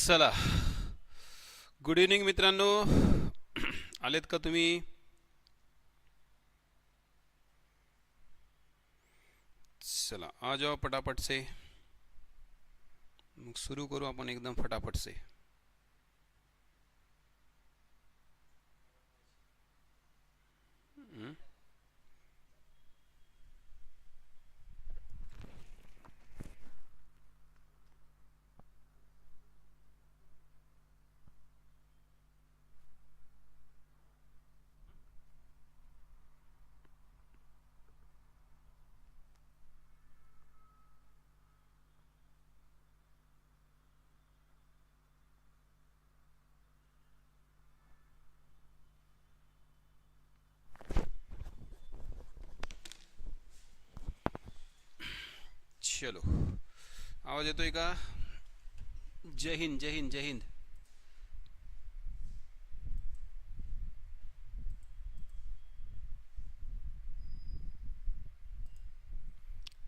चला, good evening मित्रांनो. आलेत का तुम्ही? चला आ जाओ फटाफट से. मग सुरू करू आपण एकदम फटाफट से. चलो, आवाज येतोय का? जय हिंद, जय हिंद, जय हिंद.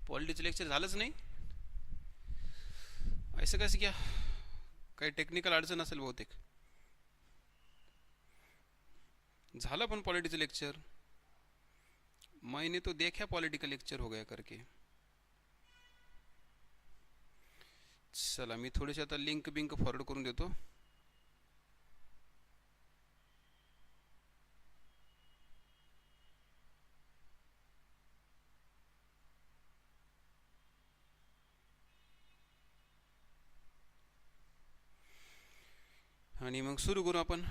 पॉलिटिक्स लेक्चर झालंच नाही? असं कसं क्या? काही टेक्निकल अडचण असेल बहुतेक. झालं पण पॉलिटिक्स लेक्चर. मैंने तो देखा पॉलिटिकल लेक्चर हो गया करके. चला, मी थोडेसे आता लिंक बिंक फॉरवर्ड करून देतो. आणि मग सुरू करू आपण.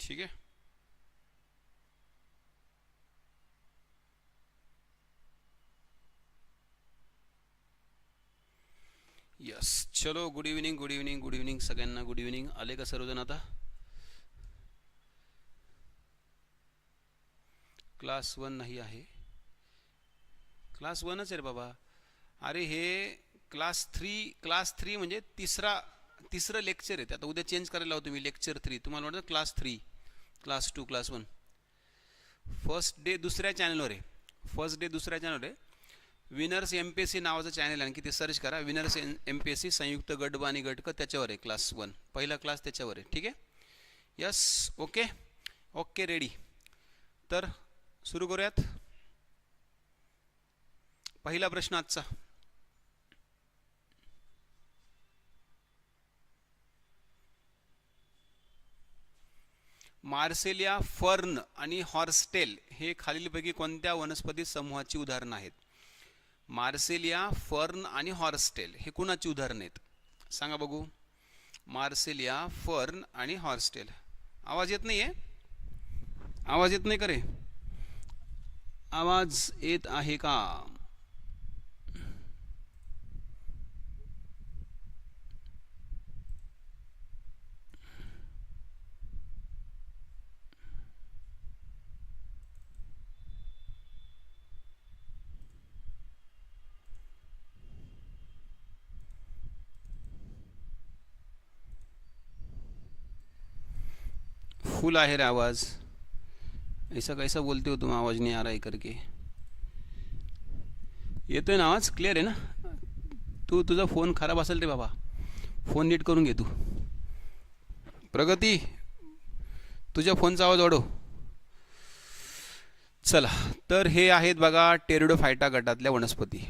ठीक है. यस, चलो. Good evening, good evening, good evening सगळ्यांना. Good evening. आले का सर्वजण आता? क्लास 1 नाही आहे. क्लास 1च आहे रे बाबा. अरे हे क्लास 3 म्हणजे तिसरं लेक्चर आहे. आता उद्या चेंज करायला लावतो मी. लेक्चर 3 तुम्हाला वाटतं class 3, class 2, class 1. First day दुसऱ्या चॅनलवर आहे. फर्स्ट डे दुसऱ्या चॅनलवर आहे. विनर्स MPSC नावाचं चॅनल आहे. आणखी ते सर्च करा. विनर्स MPSC संयुक्त गट आणि गटक, त्याच्यावर आहे क्लास 1. पहिला क्लास त्याच्यावर आहे. ठीक आहे. यस. Okay okay, ready. तर सुरू करूयात. पहिला प्रश्न आजचा. मार्सेलिया, फर्न आणि हॉर्स्टेल हे खालीलपैकी कोणत्या वनस्पती समूहाची उदाहरणं आहेत? मार्सेलिया, फर्न आणि हॉर्स्टेल हे कुणाची उदाहरणं आहेत? सांगा बघू. मार्सेलिया, फर्न आणि हॉर्स्टेल. आवाज येत नाही आहे? आवाज येत नाही का रे? आवाज येत आहे का? फुल आहे रे आवाज. ऐसा कैसा बोलते हो तुम, आवाज नहीं आ रहा है करके. येतोय ना आवाज? क्लिअर आहे ना? तुझा फोन खराब असेल रे बाबा. फोन नीट करून घे तू. प्रगती, तुझ्या फोनचा आवाज वाढव. चला, तर हे आहेत बघा टेरिडोफायटा गटातल्या वनस्पती.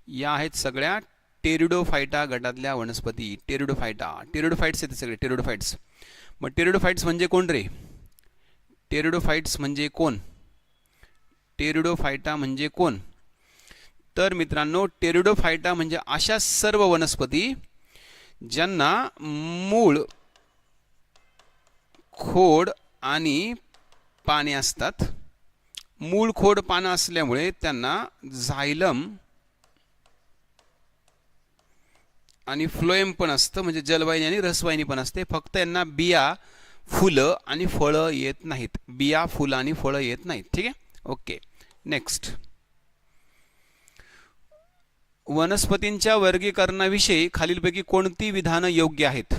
या आहेत सगळ्या टेरिडोफायटा गटातल्या वनस्पती. टेरिडोफाइट्स आहेत सगळे. टेरिडोफाइट्स. मग टेरिडोफाइट्स म्हणजे कोण रे? टेरिडोफाइट्स म्हणजे कोण? टेरिडोफायटा म्हणजे कोण? तर मित्रांनो, टेरिडोफायटा म्हणजे अशा सर्व वनस्पती ज्यांना मूळ, खोड आणि पाने असतात. मूळ, खोड, पानं असल्यामुळे त्यांना झायलम आणि फ्लोएम पण असतं, म्हणजे जलवाहिनी आणि रसवाहिनी पण असते. फक्त यांना बिया, फुलं आणि फळं येत नाहीत. बिया, फुलं आणि फळं येत नाहीत. ठीक आहे. Okay, next. वनस्पतींच्या वर्गीकरणाविषयी खालीलपैकी कोणती विधानं योग्य आहेत?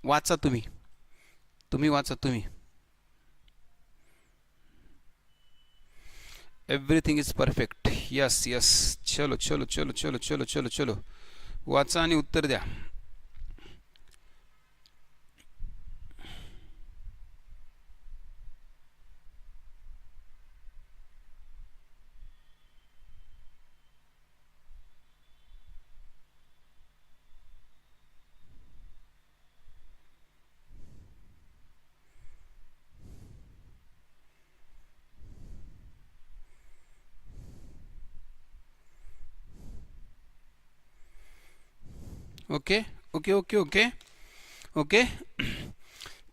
वाचा तुम्ही वाचा तुम्ही. Everything is perfect. Yes yes. चलो चलो चलो चलो चलो चलो चलो वाचा आणि उत्तर द्या. Okay okay okay okay okay.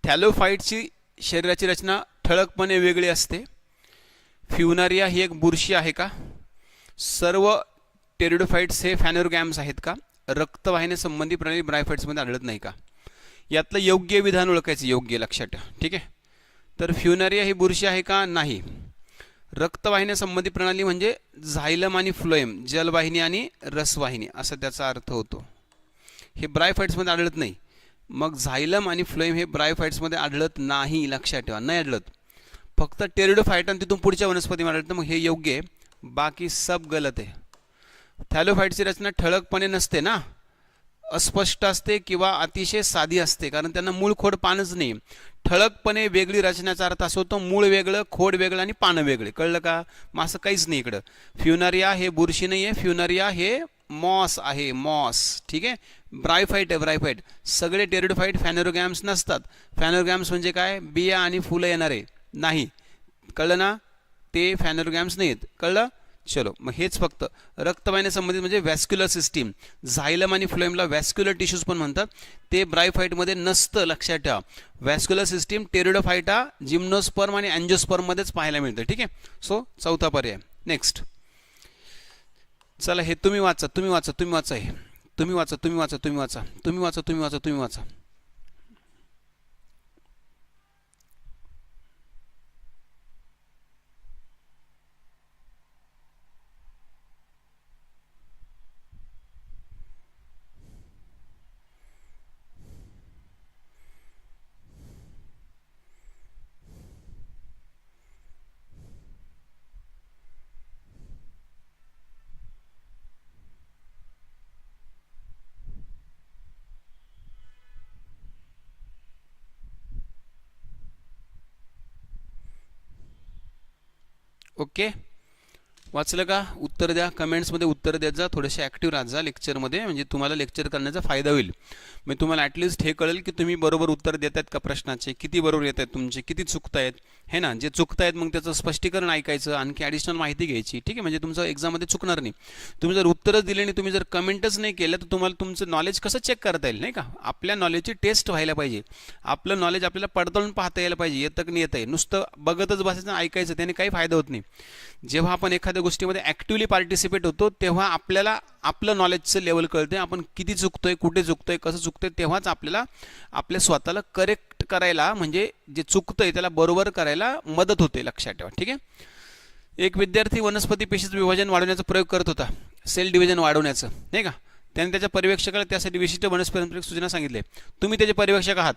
थॅलोफाईटची शरीराची रचना ठळकपणे वेगळी असते. फ्युनारिया ही एक बुरशी आहे का? सर्व टेरिडोफाइट्स हे फॅनोरगॅम्स आहेत का? रक्तवाहिन्या संबंधी प्रणाली ब्रायफाइट्समध्ये आढळत नाही का? यातलं योग्य विधान ओळखायचं. योग्य लक्षात ठेवा. ठीक आहे. तर फ्युनारिया ही बुरशी आहे का? नाही. रक्तवाहिन्या संबंधी प्रणाली म्हणजे झायलम आणि फ्लोएम, जलवाहिनी आणि रसवाहिनी असा त्याचा अर्थ होतो. हे ब्रायफाइट्समध्ये आढळत नाही. मग झायलम आणि फ्लोएम हे ब्रायफाइट्समध्ये आढळत नाही. लक्षात ठेवा. नाही आढळत. फक्त टेरिडोफाइट आणि तिथून पुढच्या वनस्पतीमध्ये आढळतं. मग हे योग्य आहे. बाकी सब गलत आहे. थॅलोफाइटची रचना ठळकपणे नसते ना, अस्पष्ट असते किंवा अतिशय साधी असते, कारण त्यांना मूळ खोड पानच नाही. ठळकपणे वेगळी रचण्याचा अर्थ असा होतो मूळ वेगळं, खोड वेगळं आणि पानं वेगळे. कळलं का? मग असं काहीच नाही इकडं. फ्युनारिया हे बुरशी नाही आहे. फ्युनारिया हे मॉस आहे. मॉस. ठीक आहे. ब्रायफाइट आहे. ब्रायफाइट. सगळे टेरिडोफाइट फॅनोरगॅम्स नसतात. फॅनोरगॅम्स म्हणजे काय? बिया आणि फुलं येणारे नाही. कळलं ना? ते फॅनोरगॅम्स नाही आहेत. कळलं? चलो. मग हेच फक्त रक्तवाहिन्या संबंधित म्हणजे व्हॅस्क्युलर सिस्टीम. झायलम आणि फ्लोएमला व्हॅस्क्युलर टिश्यूज पण म्हणतात. ते ब्रायफाइटमध्ये नसतं. लक्षात ठेवा. व्हॅस्क्युलर सिस्टीम टेरिडोफाइटा, जिम्नोस्पर्म आणि अँजिओस्पर्ममध्येच पाहायला मिळतं. ठीक आहे. सो चौथा पर्याय. नेक्स्ट. चला हे तुम्ही वाचा. तुम्ही वाचा. तुम्ही वाचा. हे तुम्ही वाचा. तुम्ही वाचा. तुम्ही वाचा. तुम्ही वाचा. तुम्ही वाचा. तुम्ही वाचा. ओके. वाचलं का? उत्तर द्या. कमेंट्समध्ये उत्तर देत जा. थोडेसे ॲक्टिव्ह राहत जा लेक्चरमध्ये, म्हणजे तुम्हाला लेक्चर करण्याचा फायदा होईल. मग तुम्हाला ॲटलिस्ट हे कळेल की तुम्ही बरोबर उत्तर देत आहेत का प्रश्नाचे, किती बरोबर येत आहेत तुमचे, किती चुकतायत. हे ना? जे चुकतायत मग त्याचं स्पष्टीकरण ऐकायचं, आणखी ॲडिशनल माहिती घ्यायची. ठीक आहे. म्हणजे तुमचं एक्झाममध्ये चुकणार नाही. तुम्ही जर उत्तरच दिले आणि तुम्ही जर कमेंटच नाही केलं तर तुम्हाला तुमचं नॉलेज कसं चेक करता येईल, नाही का? आपल्या नॉलेजची टेस्ट व्हायला पाहिजे. आपलं नॉलेज आपल्याला पडताळून पाहता यायला पाहिजे. येतं की नाही येत आहे. नुसतं बघतच बसायचं, ऐकायचं, त्याने काही फायदा होत नाही. जेव्हा आपण एखाद्या गोष्टीमध्ये ॲक्टिव्हली पार्टिसिपेट होतो तेव्हा आपल्याला आपलं नॉलेजचं लेवल कळते. आपण किती चुकतोय, कुठे चुकतोय, कसं चुकतोय, तेव्हाच आपल्याला आपल्या स्वतःला करेक्ट करायला, म्हणजे जे चुकतंय त्याला बरोबर करायला मदत होते. लक्षात ठेवा. ठीक आहे. एक विद्यार्थी वनस्पती पेशीचं विभाजन वाढवण्याचा प्रयोग करत होता. सेल डिव्हिजन वाढवण्याचं, नाही का? त्याने त्याच्या पर्यवेक्षकाला त्यासाठी विशिष्ट वनस्पती सूचना सांगितले. तुम्ही त्याचे पर्यवेक्षक आहात.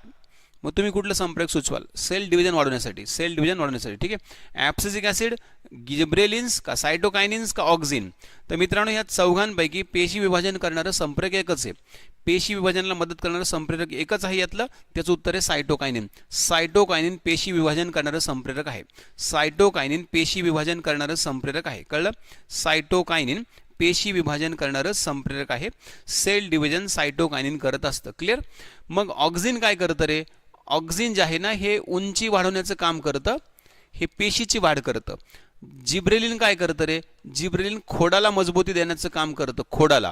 मग तुम्ही कुठलं संप्रेरक सुचवाल सेल डिव्हिजन वाढवण्यासाठी? सेल डिव्हिजन वाढवण्यासाठी. ठीक आहे. ॲब्सिसिक ॲसिड, गिब्रेलिन्स का सायटोकायनिन्स का ऑक्झिन? तर मित्रांनो ह्या चौघांपैकी पेशी विभाजन करणारं संप्रेरक एकच आहे. पेशी विभाजनाला मदत करणारं संप्रेरक एकच आहे. यातलं त्याचं उत्तर आहे सायटोकायनिन. सायटोकायनिन पेशी विभाजन करणारं संप्रेरक आहे. सायटोकायनिन पेशी विभाजन करणारं संप्रेरक आहे. कळलं? सायटोकायनिन पेशी विभाजन करणारं संप्रेरक आहे. सेल डिव्हिजन सायटोकायनिन करत असतं. क्लिअर? मग ऑक्झिन काय करतं रे? ऑक्झिन जे आहे ना हे उंची वाढवण्याचं काम करतं. हे पेशीची वाढ करतं. जिब्रेलिन काय करतं रे? जिब्रेलिन खोडाला मजबूती देण्याचं काम करतं. खोडाला.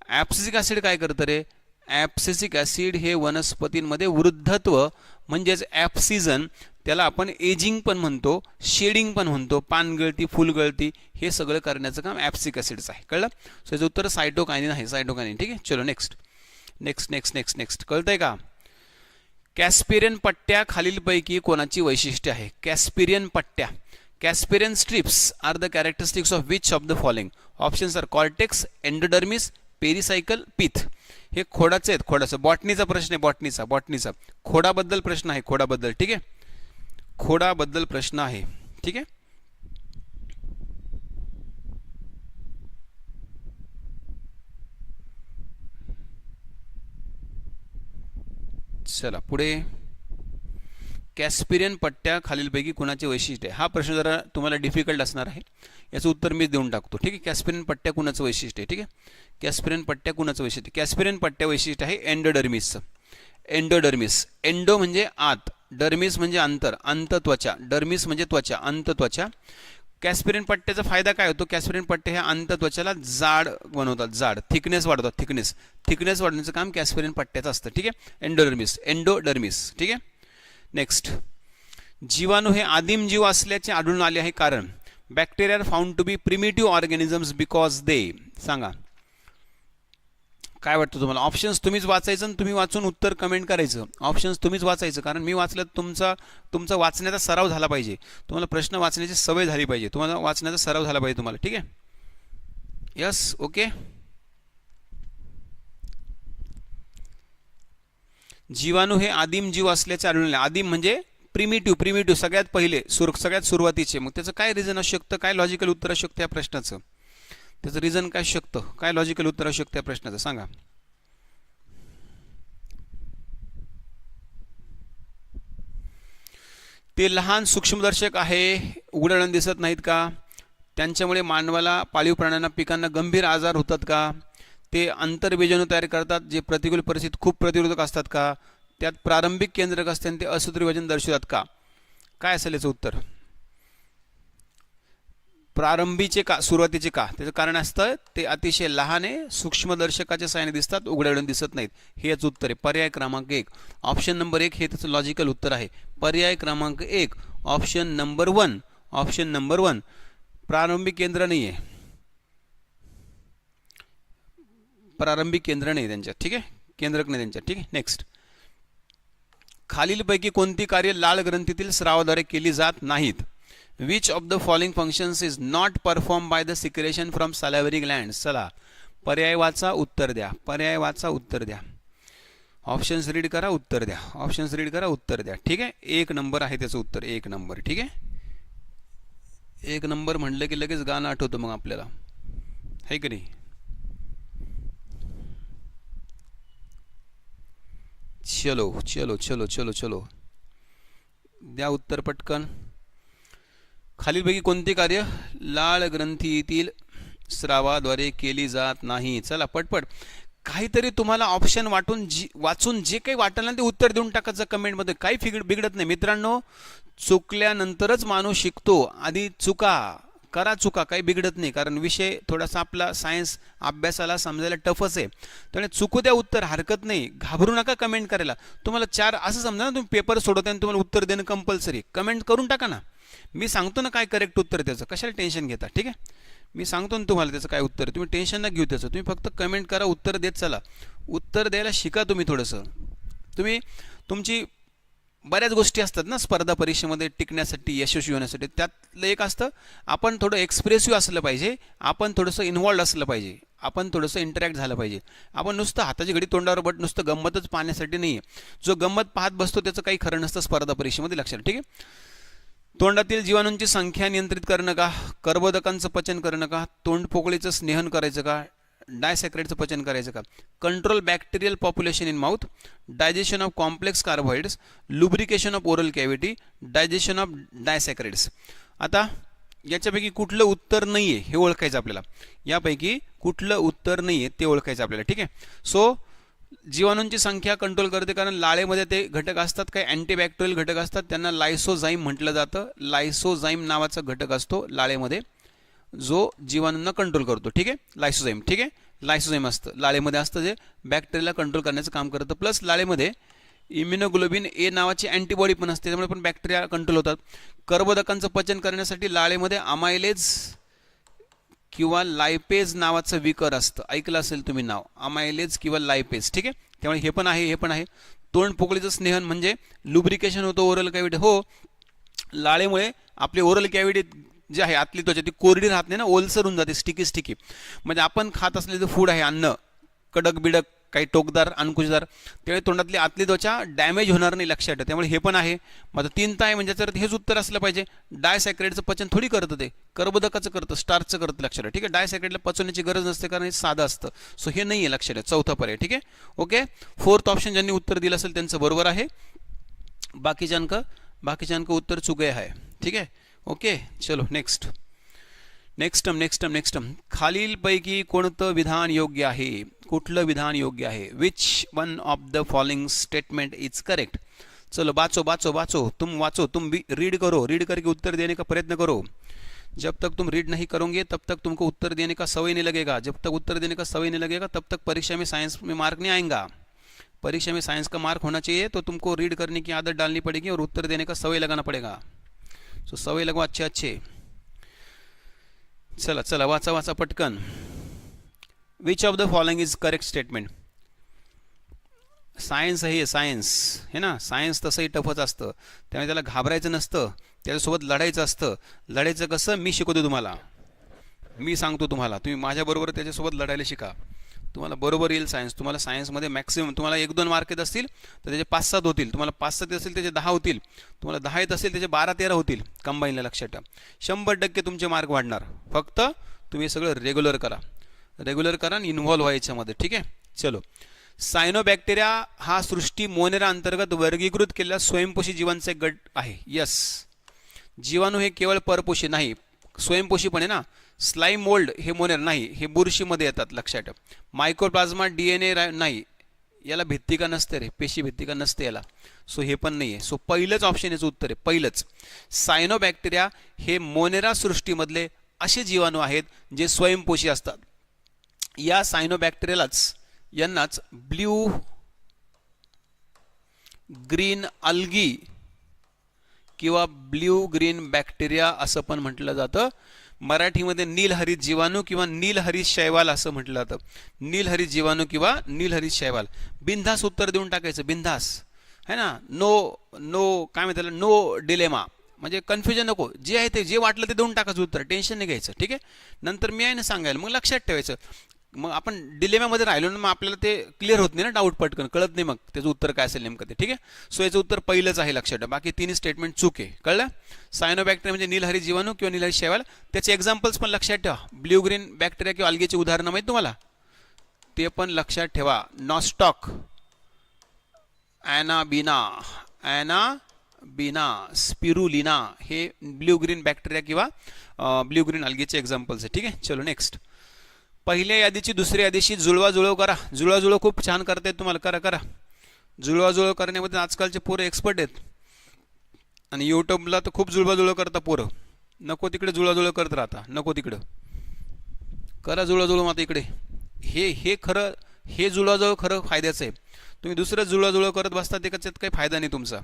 ॲब्सिसिक ॲसिड काय करतं रे? ॲब्सिसिक ॲसिड हे वनस्पतींमध्ये वृद्धत्व म्हणजेच ॲप्सिजन, त्याला आपण एजिंग पण म्हणतो, शेडिंग पण म्हणतो, पानगळती, फुलगळती, हे सगळं करण्याचं काम ॲब्सिसिक ॲसिडचं आहे. कळलं? सो याचं उत्तर सायटोकायनिन आहे. सायटोकायनिन. ठीक आहे. चलो next next next next next. कळतंय का? कॅस्पिरियन पट्ट्या खालीलपैकी कोणाची वैशिष्ट्य आहे? कॅस्पिरियन पट्ट्या. Casparian strips are the characteristics of which of the following? Options are cortex, endodermis, pericycle, pith. हे खोडाचे आहेत. खोडाचं बॉटनीचा प्रश्न आहे. बॉटनीचा खोडाबद्दल प्रश्न आहे. खोडाबद्दल ठीक आहे. खोडाबद्दल प्रश्न आहे. ठीक आहे. चला पुढे. कॅस्पिरियन पट्ट्या खालीलपैकी कुणाचे वैशिष्ट्य आहे? हा प्रश्न जरा तुम्हाला डिफिकल्ट असणार आहे. याचं उत्तर मी देऊन टाकतो. ठीक आहे. कॅस्पिरियन पट्ट्या कुणाचं वैशिष्ट्य आहे? ठीक आहे. कॅस्पिरियन पट्ट्या कुणाचं वैशिष्ट्य? कॅस्पिरियन पट्ट्या वैशिष्ट्य आहे एंडोडर्मिसचं. एंडोडर्मिस. एंडो म्हणजे आत, डर्मिस म्हणजे अंतर, अंतत्वचा. डर्मिस म्हणजे त्वचा, अंतत्वचा. कॅस्पिरियन पट्ट्याचा फायदा काय होतो? कॅस्पिरियन पट्टे ह्या अंतत्वचाला जाड बनवतात. जाड, थिकनेस वाढवतात. थिकनेस वाढवण्याचं काम कॅस्पिरियन पट्ट्याचं असतं. ठीक आहे. एंडोडर्मिस. ठीक आहे. नेक्स्ट. जीवाणू हे आदिम जीव असल्याचे आढळून आले आहे कारण bacteria are found to be primitive organisms because they. सांगा काय वाटतं तुम्हाला? ऑप्शन्स तुम्हीच वाचायचं आणि तुम्ही वाचून उत्तर कमेंट करायचं. ऑप्शन्स तुम्हीच वाचायचं कारण मी वाचलं तुमचा वाचण्याचा सराव झाला पाहिजे. तुम्हाला प्रश्न वाचण्याची सवय झाली पाहिजे. तुम्हाला वाचण्याचा सराव झाला पाहिजे तुम्हाला. ठीक आहे. यस. ओके. जीवाणू हे आदिम जीव असल्याचे आढळून आले. आदिम म्हणजे प्रिमिटिव्ह सगळ्यात पहिले, सगळ्यात सुरुवातीचे. मग त्याचं काय रिझन असू शकतं? काय लॉजिकल उत्तर असू शकतं या प्रश्नाचं? त्याचं रिझन काय असू शकतं? काय लॉजिकल उत्तर असू शकतं या प्रश्नाचं? सांगा. ते लहान सूक्ष्मदर्शक आहे, उघडण दिसत नाहीत का? त्यांच्यामुळे मानवाला, पाळीव प्राण्यांना, पिकांना गंभीर आजार होतात का? ते आंतरबीजाणू तयार करतात जे प्रतिकूल परिस्थितीत खूप प्रतिरोधक असतात का? त्यात प्रारंभिक केंद्रक असते आणि ते असुत्री वजन दर्शवतात का? काय असेल याचं उत्तर? प्रारंभीचे का, सुरुवातीचे का? त्याचं कारण असतं ते अतिशय लहान आहे, सूक्ष्मदर्शकाच्या साहाय्याने दिसतात, उघड्यावरून दिसत नाहीत. हे याचं उत्तर आहे. पर्याय क्रमांक 1. ऑप्शन नंबर 1 हे त्याचं लॉजिकल उत्तर आहे. पर्याय क्रमांक 1. Option number 1. प्रारंभिक केंद्र नाही आहे. प्रारंभिक केंद्र नाही त्यांच्यात. ठीक आहे. केंद्रक नाही त्यांच्यात. ठीक आहे. नेक्स्ट. खालीलपैकी कोणती कार्य लाळ ग्रंथीतील स्रावाद्वारे केली जात नाहीत? Which of the following functions is not perform by the secretion from salivary glands? चला पर्याय वाचा, उत्तर द्या. पर्याय वाचा, उत्तर द्या. ऑप्शन्स रीड करा, उत्तर द्या. ऑप्शन्स रीड करा, उत्तर द्या. ठीक आहे. 1 नंबर आहे त्याचं उत्तर. 1 नंबर. ठीक आहे. 1 नंबर म्हणलं की लगेच गाणं आठवतं मग आपल्याला, है की नाही? चलो द्या उत्तर पटकन. खालीलपैकी कोणती कार्य लाळ ग्रंथीतील स्रावाद्वारे केली जात नाही? चला पटपट. काहीतरी तुम्हाला ऑप्शन वाचून जे काही वाटेल ना ते उत्तर देऊन टाकायचं कमेंटमध्ये. काही बिघडत नाही मित्रांनो. चुकल्यानंतरच माणूस शिकतो. आधी करा चुका, काही बिघडत नाही. कारण विषय थोडासा आपला सायन्स अभ्यासाला समजायला टफच आहे. त्यामुळे चुकू द्या उत्तर, हरकत नाही. घाबरू नका कमेंट करायला. तुम्हाला 4 असं समजा ना, तुम्ही पेपर सोडवता आणि तुम्हाला उत्तर देणं कंपल्सरी. कमेंट करून टाका ना. मी सांगतो ना काय करेक्ट उत्तर त्याचं, कशाला टेन्शन घेता? ठीक आहे. मी सांगतो ना तुम्हाला त्याचं काय उत्तर. तुम्ही टेन्शन ना घेऊ त्याचं. तुम्ही फक्त कमेंट करा, उत्तर देत चला. उत्तर द्यायला शिका तुम्ही थोडंसं. तुमची बऱ्याच गोष्टी असतात ना स्पर्धा परीक्षेमध्ये टिकण्यासाठी, यशस्वी होण्यासाठी. त्यातलं एक असतं आपण थोडं एक्सप्रेसिव्ह असलं पाहिजे, आपण थोडंसं इन्व्हॉल्ड असलं पाहिजे, आपण थोडंसं इंटरॅक्ट झालं पाहिजे. आपण नुसतं हाताची घडी तोंडावर बट नुसतं गंमतच पाहण्यासाठी नाही आहे. जो गंमत पाहत बसतो त्याचं काही खरं नसतं स्पर्धा परीक्षेमध्ये, लक्षात. ठीक आहे. तोंडातील जीवाणूंची संख्या नियंत्रित करणं का? कर्बोदकांचं पचन करणं का? तोंडपोकळीचं स्नेहन करायचं का? डायसॅक्राइडचं पचन करायचं का? Control bacterial population in mouth, digestion of complex carbohydrates, lubrication of oral cavity, digestion of disaccharides. आता याच्यापैकी कुठलं उत्तर नाही आहे हे ओळखायचं आपल्याला. यापैकी कुठलं उत्तर नाही आहे ते ओळखायचं आपल्याला. ठीक आहे. सो जीवाणूंची संख्या कंट्रोल करते कारण लाळेमध्ये ते घटक असतात, काही अँटीबॅक्टेरियल घटक असतात, त्यांना लायसोझाईम म्हटलं जातं. लायसोझाईम नावाचा घटक असतो लाळेमध्ये जो जीवाणूंना कंट्रोल करतो. ठीक आहे. लायसोझाईम. ठीक आहे. लायसोझाईम असतं लाळेमध्ये, असतं जे बॅक्टेरियाला कंट्रोल करण्याचं काम करतं. प्लस लाळेमध्ये इम्युनोग्लोबिन ए नावाची अँटीबॉडी पण असते, त्यामुळे पण बॅक्टेरिया कंट्रोल होतात. कर्बोदकांचं पचन करण्यासाठी लाळेमध्ये अमायलेज किंवा लायपेज नावाचं विकर असतं. ऐकलं असेल तुम्ही नाव, अमायलेज किंवा लायपेज. ठीक आहे. त्यामुळे हे पण आहे. तोंड पोकळीचं स्नेहन म्हणजे लुब्रिकेशन होतं ओरल कॅव्हिटी. हो, लाळेमुळे आपली ओरल कॅव्हिटी जी आहे आतली त्वचा ती कोरडी राहत नाही ना, ओलसर होऊन जाते, स्टिकी स्टिकी. म्हणजे आपण खात असलेलं फूड आहे, अन्न कडक बिडक काही टोकदार अंकुशदार, त्यामुळे तोंडातली आतली त्वचा डॅमेज होणार नाही, लक्षात ठेवा. त्यामुळे हे पण आहे. मग 3 आहे म्हणजे तर हेच उत्तर असलं पाहिजे. डायसॅक्राइडचं पचन थोडी करतं, ते कर्बोदकाचं करतं, स्टार्चचं करतं, लक्षात ठेवा. ठीक आहे, डायसॅक्राइडला पचवण्याची गरज नसते कारण हे साधं असतं. सो हे नाही आहे, लक्षात ठेवा. चौथा पर्याय. ठीक आहे, ओके. 4th ऑप्शन ज्यांनी उत्तर दिलं असेल त्यांचं बरोबर आहे. बाकीच्यांक उत्तर चुके आहे. ठीक आहे, ओके. चलो नेक्स्ट टर्म. खालीलपैकी कोणतं विधान योग्य आहे? कुठलं विधान योग्य आहे? Which one of the following statement is correct? चलो बाचो, तुम वाचो, तुम रीड करो, रीड करके उत्तर देने का प्रयत्न करो. जब तक तुम रीड नहीं करोगे तब तक तुमको उत्तर देने का समय नहीं लगेगा. जब तक उत्तर देने का समय नहीं लगेगा तब तक परीक्षा में साइंस में मार्क नहीं आएगा. परीक्षा में साइंस का मार्क होना चाहिए तो तुमको रीड करने की आदत डालनी पड़ेगी और उत्तर देने का समय लगाना पड़ेगा. सो समय लगवा अच्छे. चला वाचा पटकन. Which of the following is correct statement? Science आहे, सायन्स है ना. सायन्स तसंही टफच असतं, त्यामुळे त्याला घाबरायचं नसतं, त्याच्यासोबत लढायचं असतं. लढायचं कसं? मी शिकवतो तुम्हाला, मी सांगतो तुम्हाला, तुम्ही माझ्याबरोबर त्याच्यासोबत लढायला शिका, तुम्हाला बरोबर येईल सायन्स. तुम्हाला सायन्समध्ये मॅक्सिमम तुम्हाला 1-2 मार्क येत असतील तर त्याचे 5-7 होतील, तुम्हाला 5-7 येत असेल त्याचे 10 होतील, तुम्हाला 10 येत असेल त्याचे 12-13 होतील कंबाईनला. लक्षात ठेवा, 100% तुमचे मार्क वाढणार. फक्त तुम्ही सगळं रेग्युलर करा आणि इन्व्हॉल्व व्हा याच्यामध्ये. ठीक आहे, चलो. सायनोबॅक्टेरिया हा सृष्टी मोनेरा अंतर्गत वर्गीकृत केलेला स्वयंपोषी जीवांचा एक गट आहे. यस, जीवाणू हे केवळ परपोषी नाही, स्वयंपोषी पण आहे ना. स्लाइम मोल्ड हे मोनेर नाही, हे बुरशीमध्ये येतात, लक्षात ठेवा. मायक्रोप्लाझ्मा DNA नाही, याला भित्तिका नसते रे, पेशी भित्तिका नसते याला. सो हे पण नाही आहे. सो पहिलंच ऑप्शन याचं उत्तर आहे, पहिलंच. सायनोबॅक्टेरिया हे मोनेरा सृष्टीमधले असे जीवाणू आहेत जे स्वयंपोषी असतात. या यांनाच ब्ल्यू ग्रीन अल्गी किंवा ब्ल्यू ग्रीन बॅक्टेरिया असं पण म्हटलं जातं. मराठीमध्ये नीलहरित जीवाणू किंवा नीलहरित शैवाल असं म्हटलं जातं. नीलहरित जीवाणू किंवा नीलहरित शैवाल. बिनधास उत्तर देऊन टाकायचं, बिनधास है ना. नो काय म्हणतात, नो डिलेमा, म्हणजे कन्फ्युजन नको. जे आहे ते, जे वाटलं ते देऊन टाकायचं उत्तर, टेन्शन नाही घ्यायचं. ठीक आहे, नंतर मी आहे ना सांगायला, मग लक्षात ठेवायचं. मग आपण डिलेमामध्ये राहिलो ना, मग आपल्याला ते क्लिअर होत नाही ना, डाऊट पटकन कळत नाही मग त्याचं उत्तर काय असेल नेमकं ते. ठीक आहे, सो याचं उत्तर पहिलंच आहे, लक्षात ठेवा. बाकी 3 स्टेटमेंट चूक आहे, कळलं. सायनोबॅक्टेरिया म्हणजे नीलहरित जीवाणू किंवा नीलहरित शैवाल. त्याचे एक्झाम्पल्स पण लक्षात ठेवा. ब्ल्यू ग्रीन बॅक्टेरिया किंवा अल्गेची उदाहरणं माहीत तुम्हाला, ते पण लक्षात ठेवा. नॉस्टॉक, ॲनाबिना, स्पिरुलिना हे ब्ल्यू ग्रीन बॅक्टेरिया किंवा ब्ल्यू ग्रीन अल्गेचे एक्झाम्पल्स आहे. ठीक आहे, चलो नेक्स्ट. पहिल्या यादीची दुसऱ्या यादीशी जुळवाजुळव करा. जुळवाजुळव खूप छान करता येत तुम्हाला, करा. जुळवाजुळव करण्यामध्ये आजकालचे पोरं एक्सपर्ट आहेत आणि यूट्यूबला तर खूप जुळवाजुळव करता पोरं. नको तिकडे जुळवाजुळव करत राहता, नको तिकडं करा जुळवाजुळव. आता इकडे हे खरं, हे जुळवाजुळव खरं फायद्याचं आहे. तुम्ही दुसरं जुळवाजुळव करत बसता, ते त्याच्यात काही फायदा नाही तुमचा.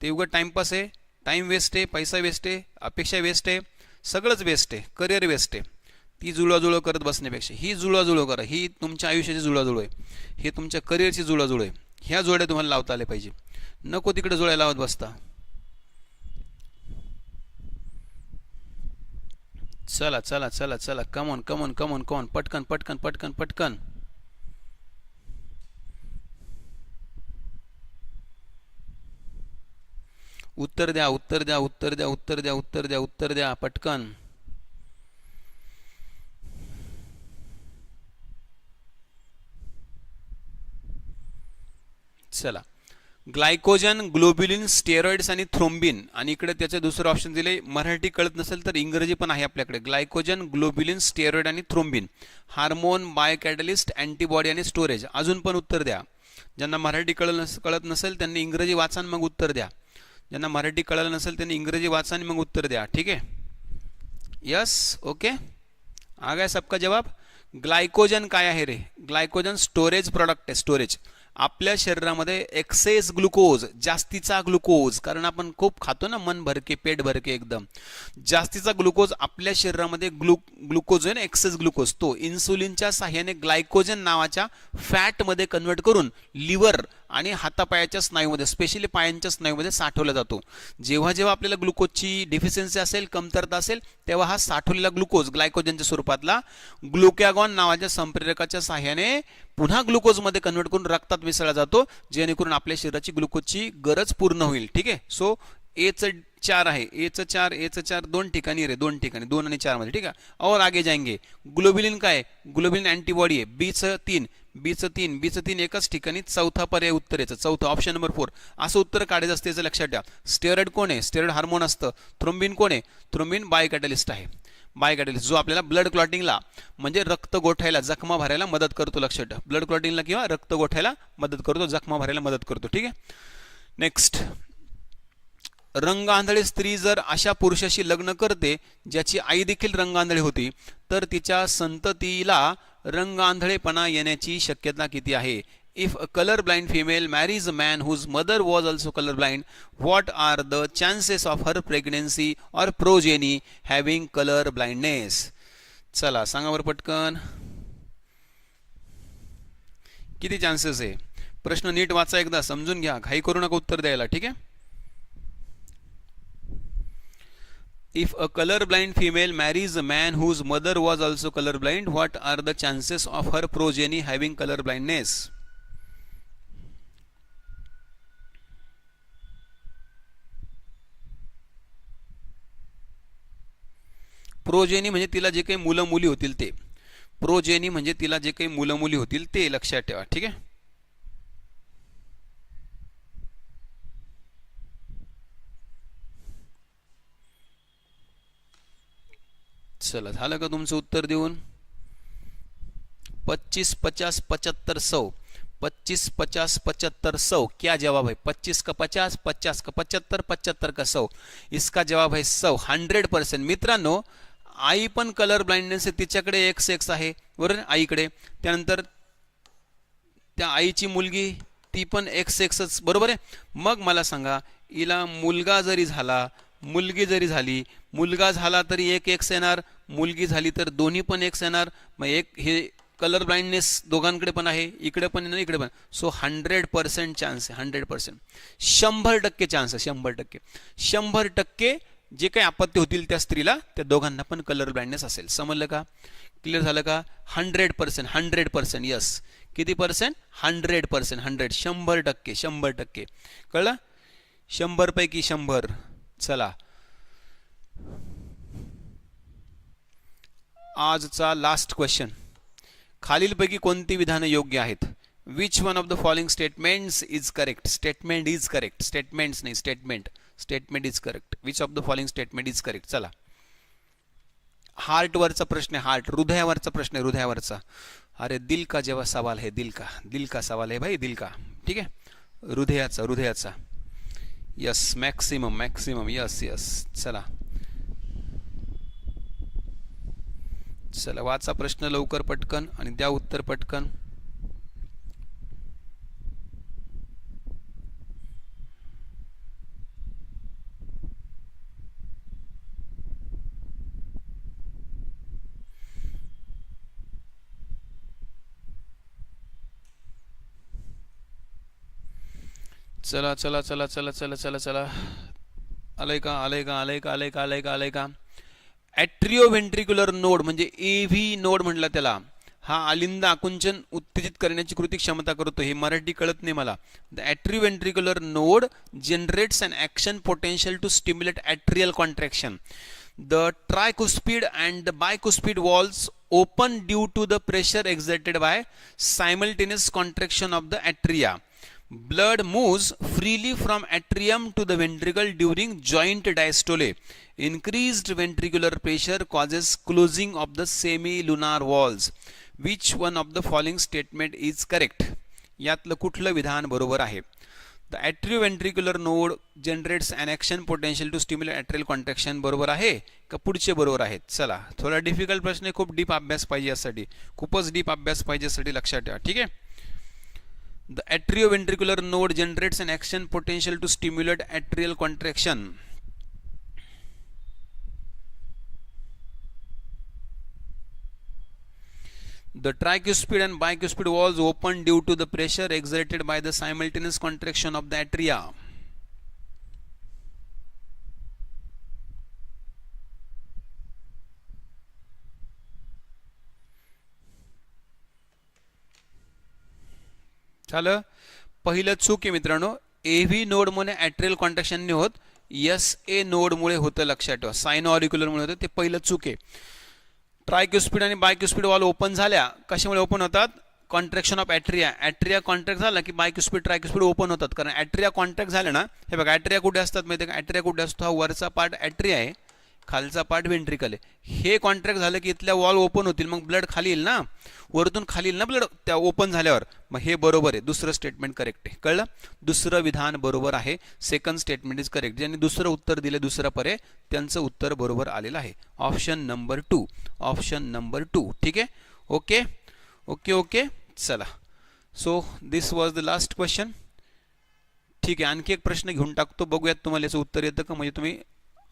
ते उगाच टाइमपास आहे, टाइम वेस्ट आहे, पैसा वेस्ट आहे, अपेक्षा वेस्ट आहे, सगळंच वेस्ट आहे, करिअर वेस्ट आहे. ती जुळवाजुळव करत बसण्यापेक्षा ही जुळवाजुळव करा. ही तुमच्या आयुष्याची जुळवाजुळव आहे, हे तुमच्या करिअरची जुळवाजुळव आहे. ह्या जोड्या तुम्हाला लावता आल्या पाहिजे, नको तिकडे जोड्या लावत बसता. चला कमॉन पटकन. उत्तर द्या पटकन. चला, ग्लायकोजन, ग्लोब्युलिन, स्टेरॉइड्स आणि थ्रोम्बिन. आणि इकडे त्याचे दुसरं ऑप्शन दिले, मराठी कळत नसेल तर इंग्रजी पण आहे आपल्याकडे. ग्लायकोजन, ग्लोब्युलिन, स्टेरॉइड आणि थ्रोम्बिन. हार्मोन, बायोकॅटलिस्ट, अँटीबॉडी आणि स्टोरेज. अजून पण उत्तर द्या. ज्यांना मराठी कळत नसेल त्यांनी इंग्रजी वाचा मग उत्तर द्या. ज्यांना मराठी कळलं नसेल त्यांनी इंग्रजी वाचा आणि मग उत्तर द्या. ठीक आहे, यस, ओके. आ गया सबका जवाब. ग्लायकोजन काय आहे रे? ग्लायकोजन स्टोरेज प्रॉडक्ट आहे, स्टोरेज. आपल्या शरीरामध्ये एक्सेस ग्लुकोज, जास्तीचा ग्लुकोज, कारण आपण खूप खातो ना, मन भरके पेट भरके एकदम, जास्तीचा ग्लुकोज आपल्या शरीरामध्ये ग्लुकोज आहे ना, एक्सेस ग्लुकोज, तो इन्सुलिनच्या साह्याने ग्लायकोजन नावाच्या फॅटमध्ये कन्वर्ट करून लिव्हर आणि हातापायाच्या स्नायूमध्ये, स्पेशली पायांच्या स्नायूमध्ये साठवला जातो. जेव्हा जेव्हा आपल्याला ग्लुकोजची डिफिशियन्सी असेल, कमतरता असेल, तेव्हा हा साठवलेला ग्लुकोज ग्लायकोजनच्या स्वरूपातला ग्लुकॅगॉन नावाच्या संप्रेरकाच्या सहाय्याने पुन्हा ग्लुकोजमध्ये कन्वर्ट करून रक्तात मिसळला जातो, जेणेकरून आपल्या शरीराची ग्लुकोजची गरज पूर्ण होईल. ठीक आहे. सो एचं 4 आहे, एचं 4 दोन ठिकाणी रे, दोन ठिकाणी 2 आणि 4 मध्ये. ठीक आहे. और आगे जाएंगे. ग्लोबिलिन काय? ग्लोबिलिन अँटीबॉडी आहे. बीचं 3 एकाच ठिकाणी. चौथा पर्याय उत्तर याचं, चौथा ऑप्शन नंबर 4 असं उत्तर काढायचं असते. याचं लक्षात ठेवा. स्टेरॉइड कोण आहे? स्टेरॉइड हार्मोन असतं. थ्रोम्बिन कोण आहे? थ्रोम्बिन बायोकॅटलिस्ट आहे. बायोकॅटलिस्ट जो आपल्याला ब्लड क्लॉटिंगला म्हणजे रक्त गोठायला, जखमा भरायला मदत करतो. लक्षात ठेवा. ब्लड क्लॉटिंगला किंवा रक्त गोठायला मदत करतो, जखमा भरायला मदत करतो. ठीक आहे. नेक्स्ट, रंगआंधळी स्त्री जर अशा पुरुषाशी लग्न करते ज्याची आई देखील रंगआंधळी होती, तर तिच्या संततीला रंगआंधळेपणा येण्याची शक्यता किती आहे? If a colour blind female marries a man whose mother was also colour blind, what are the chances of her pregnancy or progeny having colour blindness? चला सांगा बरं पटकन, किती चान्सेस आहे? प्रश्न नीट वाचा, एकदा समजून घ्या, घाई करू नका उत्तर द्यायला. ठीक आहे. If a colorblind female marries a man whose mother was also colorblind, what are the chances of her progeny having color blindness? Progeny म्हणजे तिला जे काही मुलं मुली होतील ते. प्रोजेनी म्हणजे तिला जे काही मुलं मुली होतील ते लक्षात ठेवा. ठीक आहे. चला झालं का तुमचं उत्तर देऊन? 25, 50, 75, 100. 25, 50, 75, 100. क्या जवाब है? 25 का 50, 50 का 75, 75 का 100. इसका जवाब है 100. 100%. मित्रांनो, आई पण कलर ब्लाइंडनेस आहे, तिच्याकडे XX आहे बरोबर आईकडे. त्यानंतर त्या आईची मुलगी ती पण XX बरोबर आहे. मग मला सांगा, हिला मुलगा जरी झाला, मुलगी जरी झाली, मुलगा झाला तरी एक X येणार, मुलगी झाली तर दोन्ही पण X येणार. मग एक हे कलर ब्लाइंडनेस दोघांकडे पण आहे, इकडे पण आहे, इकडे पण. सो 100% चान्स आहे. 100%, 100% चान्स आहे. 100%, 100% जे काही आपत्ती होतील त्या स्त्रीला, त्या दोघांना पण कलर ब्लाइंडनेस असेल. समजलं का? क्लिअर झालं का? 100%, 100%. यस. किती पर्सेंट? 100%. 100%, 100%. कळलं? 100 पैकी 100. चला आजचा लास्ट क्वेश्चन. खालीलपैकी कोणती विधाने योग्य आहेत? Which one of the following statements is correct? Statement is correct, statements नाही, statement. Statement is correct. Which of the following statement is correct? चला, हार्टवरचा प्रश्न आहे. हार्ट, हृदयावरचा प्रश्न आहे, हृदयावरचा. अरे दिल का जेव्हा सवाल है, दिल का सवाल है भाई, दिल का. ठीक आहे. हृदयाचा. यस. मॅक्सिमम. यस. चला वाचा प्रश्न लवकर पटकन आणि द्या उत्तर पटकन. चला. आलंय का? ॲट्रिओव्हेंट्रिक्युलर नोड म्हणजे AV नोड म्हटलं त्याला. हा अलिंद आकुंचन उत्तेजित करण्याची कृती क्षमता करतो. हे मराठी कळत नाही मला. The atrioventricular node generates an action potential to stimulate atrial contraction. The tricuspid and the bicuspid walls open due to the pressure exerted by simultaneous contraction of the atria. Blood moves freely from atrium to the ventricle during joint diastole. Increased ventricular pressure causes closing of the semilunar walls. Which one of the following statement is correct? यातलं कुठलं विधान बरोबर आहे? The atrioventricular node generates an action potential to stimulate atrial contraction. बरोबर आहे का पुढचे बरोबर आहेत? चला, थोडा डिफिकल्ट प्रश्न आहे, खूप डीप अभ्यास पाहिजे यासाठी, खूपच डीप अभ्यास पाहिजे यासाठी लक्षात ठेवा. ठीक आहे. The atrioventricular node generates an action potential to stimulate atrial contraction. The tricuspid and bicuspid walls open due to the pressure exerted by the simultaneous contraction of the atria. झालं. पहिलं चूक आहे मित्रांनो, एव्ही नोडमुळे ॲट्रियल कॉन्ट्रॅक्शन नाही होत, S A नोडमुळे होतं, लक्षात ठेवा. सायनो ऑरिक्युलरमुळे होतं, ते पहिलं चूक आहे. ट्रायक्युस्पिड आणि बायक्युस्पिड वॉल ओपन झाल्या, कशामुळे ओपन होतात? Contraction of atria. Atria contract झाला की बायक्युस्पिड ट्रायक्युस्पिड ओपन होतात. कारण ॲट्रिया कॉन्ट्रॅक्ट झाले ना, हे बघा ॲट्रिया कुठे असतात माहिती आहे का? ॲट्रिया कुठे असतो? हा वरचा पार्ट ॲट्रिया आहे, खालचा पार्ट वेंट्रिकल आहे. हे कॉन्ट्रॅक्ट झालं की इथल्या वॉल ओपन होतील, मग ब्लड खाली येईल ना, वरतून खाली येईल ना ब्लड त्या ओपन झाल्यावर. मग हे बरोबर आहे, दुसरं स्टेटमेंट करेक्ट आहे. कळलं? दुसरं विधान बरोबर आहे, सेकंड स्टेटमेंट इज करेक्ट. ज्यांनी दुसरं उत्तर दिले, दुसरं पर्याय, त्यांचं उत्तर बरोबर आलेलं आहे. Option number 2, option number 2. ठीक आहे. Okay okay okay. चला, so this was the last question. ठीक आहे, आणखी एक प्रश्न घेऊन टाकतो, बघूयात तुम्हाला याचं उत्तर येतं का, म्हणजे तुम्ही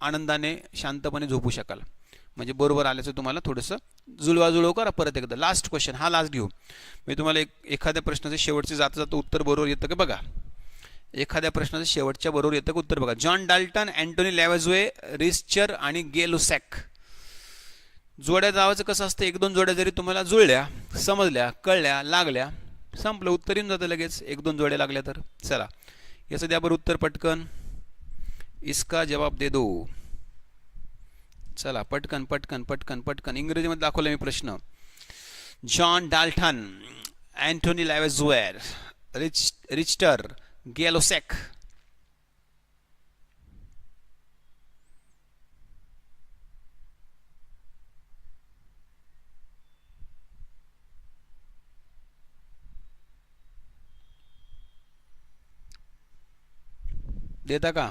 आनंदाने शांतपणे झोपू शकाल. म्हणजे बरोबर आल्याचं तुम्हाला थोडंसं जुळवाजुळव करा परत एकदा. लास्ट क्वेश्चन, हा लास्ट घेऊ. मी तुम्हाला एखाद्या प्रश्नाचं शेवटचे जाता जाता उत्तर बरोबर येतं का बघा. एखाद्या प्रश्नाचं शेवटच्या बरोबर येतं का उत्तर बघा. जॉन डाल्टन, अँटोनी लॅव्हॅझवे, रिस्चर आणि गे लुसॅक. जोड्या जावाचं कसं असतं, एक दोन जोड्या जरी तुम्हाला जुळल्या, समजल्या, कळल्या, लागल्या, संपलं, उत्तर येऊन जातं लगेच. एक दोन जोड्या लागल्या तर. चला, याचं द्या बरं उत्तर पटकन. इसका जवाब दे दो. चला, पटकन पटकन पटकन पटकन. इंग्रजीमध्ये दाखवलं मी प्रश्न. John Dalton, Antoine Lavoisier, Richter, Gay Lussac. देता का?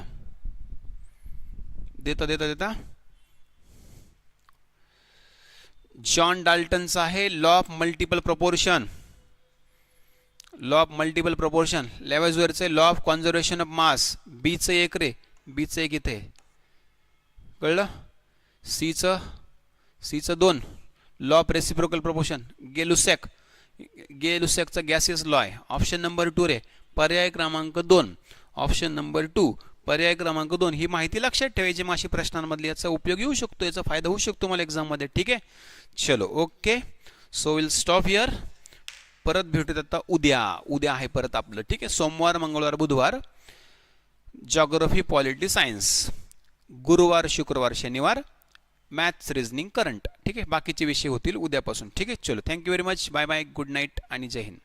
देता देता देता. जॉन डाल्टनचा आहे law of multiple proportion. Law of multiple proportion. लॅव्हॅझवेरचे law of conservation of mass. बीचं एक रे, बीचं एक इथे. कळलं? सीचं 2. Law of reciprocal proportion. Gay लुसॅकचा गॅसियस लॉ आहे. ऑप्शन नंबर 2 रे, पर्याय क्रमांक 2. ऑप्शन नंबर 2, पर्याय क्रमांक 2. ही माहिती लक्षात ठेवायची माशी प्रश्नांमधली. याचा उपयोग येऊ शकतो, याचा फायदा होऊ शकतो मला एक्झाममध्ये. ठीक आहे. चलो, okay. So will stop here. परत भेटूयात आता उद्या. उद्या आहे परत आपलं. ठीक आहे. सोमवार, मंगळवार, बुधवार जॉग्राफी, पॉलिटी, सायन्स. गुरुवार, शुक्रवार, शनिवार मॅथ्स, रिझनिंग, करंट. ठीक आहे. बाकीचे विषय होतील उद्यापासून. ठीक आहे. चलो, thank you very much. Bye bye, good night आणि जय हिंद.